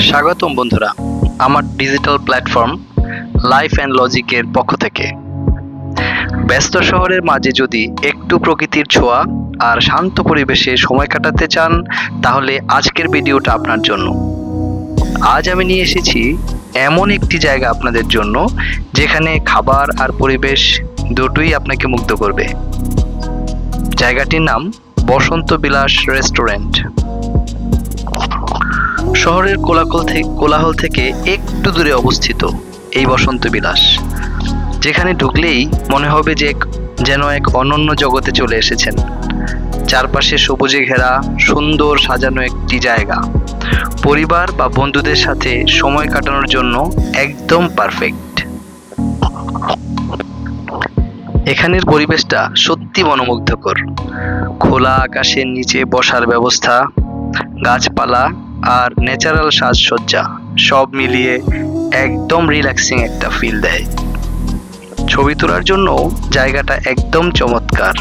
স্বাগতম বন্ধুরা আমার ডিজিটাল প্ল্যাটফর্ম লাইফ অ্যান্ড লজিকের পক্ষ থেকে। ব্যস্ত শহরের মাঝে যদি একটু প্রকৃতির ছোঁয়া আর শান্ত পরিবেশে সময় কাটাতে চান, তাহলে আজকের ভিডিওটা আপনার জন্য। আজ আমি নিয়ে এসেছি এমন একটি জায়গা আপনাদের জন্য, যেখানে খাবার আর পরিবেশ দুটোই আপনাকে মুগ্ধ করবে। জায়গাটির নাম বসন্ত বিলাস রেস্টুরেন্ট। শহরের কোলাহল থেকে একটু দূরে অবস্থিত এই বসন্ত বিলাস, যেখানে ঢুকলেই মনে হবে যেন এক অনন্য জগতে চলে এসেছেন। চারপাশে সবুজে ঘেরা সুন্দর সাজানো একটি জায়গা, পরিবার বা বন্ধুদের সাথে সময় কাটানোর জন্য একদম পারফেক্ট। এখানের পরিবেশটা সত্যি মনোমুগ্ধকর। খোলা আকাশের নিচে বসার ব্যবস্থা, গাছপালা আর ন্যাচারাল সাজসজ্জা সব মিলিয়ে একদম রিল্যাক্সিং একটা ফিল দেয়। ছবি তোলার জন্য জায়গাটা একদম চমৎকার।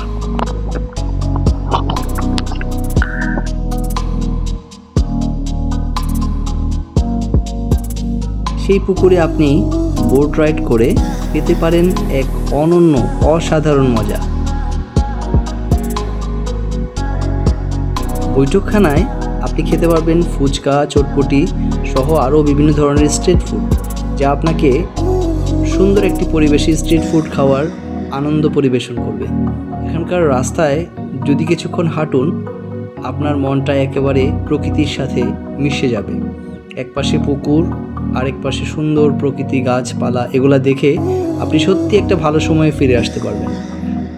সেই পুকুরে আপনি বোট রাইড করে পেতে পারেন এক অনন্য অসাধারণ মজা। বৈঠকখানায় আপনি খেতে পারবেন ফুচকা, চটপটি সহ আরও বিভিন্ন ধরনের স্ট্রিট ফুড, যা আপনাকে সুন্দর একটি পরিবেশে স্ট্রিট ফুড খাওয়ার আনন্দ পরিবেশন করবে। এখানকার রাস্তায় যদি কিছুক্ষণ হাঁটুন, আপনার মনটা একেবারে প্রকৃতির সাথে মিশে যাবে। এক পাশে পুকুর, আরেক পাশে সুন্দর প্রকৃতি, গাছপালা, এগুলা দেখে আপনি সত্যি একটা ভালো সময়ে ফিরে আসতে পারবেন।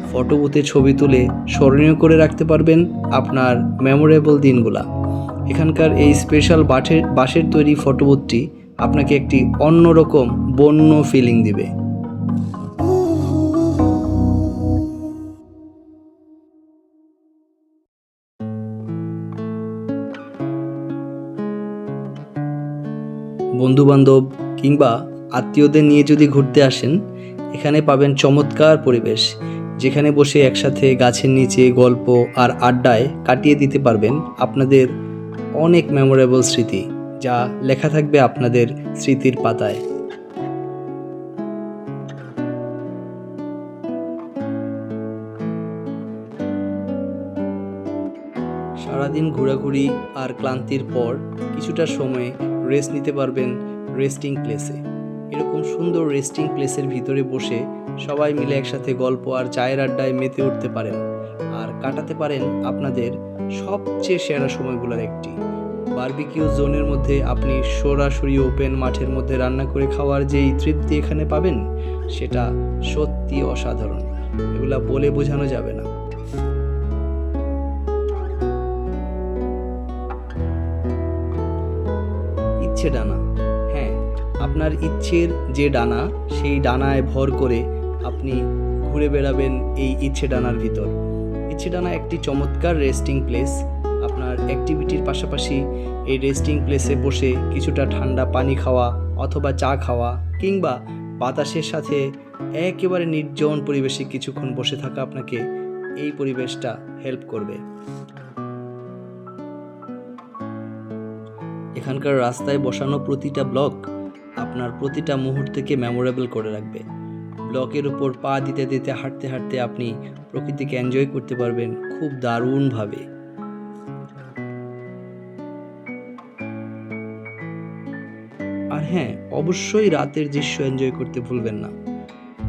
ফটো বুথে ছবি তুলে স্মরণীয় করে রাখতে পারবেন আপনার মেমোরেবল দিনগুলা। এখানকার এই স্পেশাল বাঁশের তৈরি ফটো বুথটি আপনাকে একটি অন্যরকম বন্য ফিলিং দিবে। বন্ধুবান্ধব কিংবা আত্মীয়দের নিয়ে যদি ঘুরতে আসেন, এখানে পাবেন চমৎকার পরিবেশ, যেখানে বসে একসাথে গাছের নিচে গল্প আর আড্ডায় কাটিয়ে দিতে পারবেন আপনাদের অনেক মেমোরেবল স্মৃতি, যা লেখা থাকবে আপনাদের স্মৃতির পাতায়। সারাদিন ঘোরাঘুরি আর ক্লান্তির পর কিছুটা সময় রেস্ট নিতে পারবেন রেস্টিং প্লেসে। এরকম সুন্দর রেস্টিং প্লেসের ভিতরে বসে সবাই মিলে একসাথে গল্প আর চায়ের আড্ডায় মেতে উঠতে পারেন আর কাটাতে পারেন আপনাদের সবচেয়ে সেরা সময়গুলোর একটি। বারবিকিউ জোনের মধ্যে আপনি সরাসরি ওপেন মাঠের মধ্যে রান্না করে খাওয়ার যেই তৃপ্তি এখানে পাবেন, সেটা সত্যি অসাধারণ। এগুলা বলে বোঝানো যাবে না। ইচ্ছে ডানা, হ্যাঁ, আপনার ইচ্ছের যে ডানা, সেই ডানায় ভর করে আপনি ঘুরে বেড়াবেন এই ইচ্ছে ডানার ভিতর। ইচ্ছে ডানা একটি চমৎকার রেস্টিং প্লেস। আপনার অ্যাক্টিভিটির পাশাপাশি এই রেস্টিং প্লেসে বসে কিছুটা ঠান্ডা পানি খাওয়া অথবা চা খাওয়া কিংবা বাতাসের সাথে একেবারে নির্জন পরিবেশে কিছুক্ষণ বসে থাকা আপনাকে এই পরিবেশটা হেল্প করবে। এখানকার রাস্তায় বসানো প্রতিটা ব্লক আপনার প্রতিটা মুহূর্তকে মেমোরেবল করে রাখবে। ব্লকের উপর পা দিতে দিতে হাঁটতে হাঁটতে আপনি প্রকৃতিকে এনজয় করতে পারবেন খুব দারুণভাবে। আর হ্যাঁ, অবশ্যই রাতের দৃশ্য এনজয় করতে ভুলবেন না।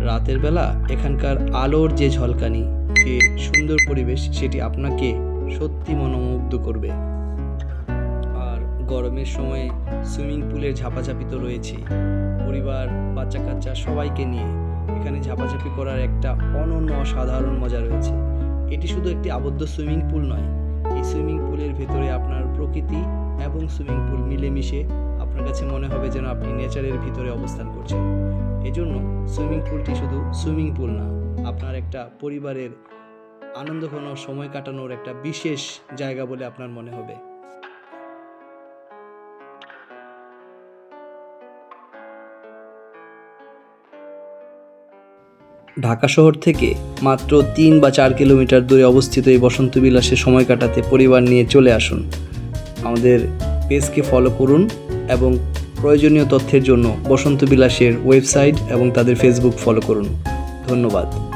রাতের বেলা এখানকার আলোর যে ঝলকানি, যে সুন্দর পরিবেশ, সেটি আপনাকে সত্যি মনোমুগ্ধ করবে। আর গরমের সময়ে সুইমিং পুলের ঝাপাঝাপি তো রয়েছে। পরিবার, বাচ্চা কাচ্চা সবাইকে নিয়ে এখানে ঝাপাঝাপি করার একটা অনন্য অসাধারণ মজা রয়েছে। এটি শুধু একটি আবদ্ধ সুইমিং পুল নয়, এই সুইমিং পুলের ভেতরে আপনার প্রকৃতি এবং সুইমিং পুল মিলেমিশে আপনার কাছে মনে হবে যেন আপনি নেচারের ভিতরে অবস্থান করছেন। এজন্য সুইমিং পুলটি শুধু সুইমিং পুল না, আপনার একটা পরিবারের আনন্দঘন সময় কাটানোর একটা বিশেষ জায়গা বলে আপনার মনে হবে। ঢাকা শহর থেকে মাত্র 3 বা 4 কিলোমিটার দূরে অবস্থিত এই বসন্ত বিলাসে সময় কাটাতে পরিবার নিয়ে চলে আসুন। আমাদের পেজকে ফলো করুন এবং প্রয়োজনীয় তথ্যের জন্য বসন্ত বিলাসের ওয়েবসাইট এবং তাদের ফেসবুক ফলো করুন। ধন্যবাদ।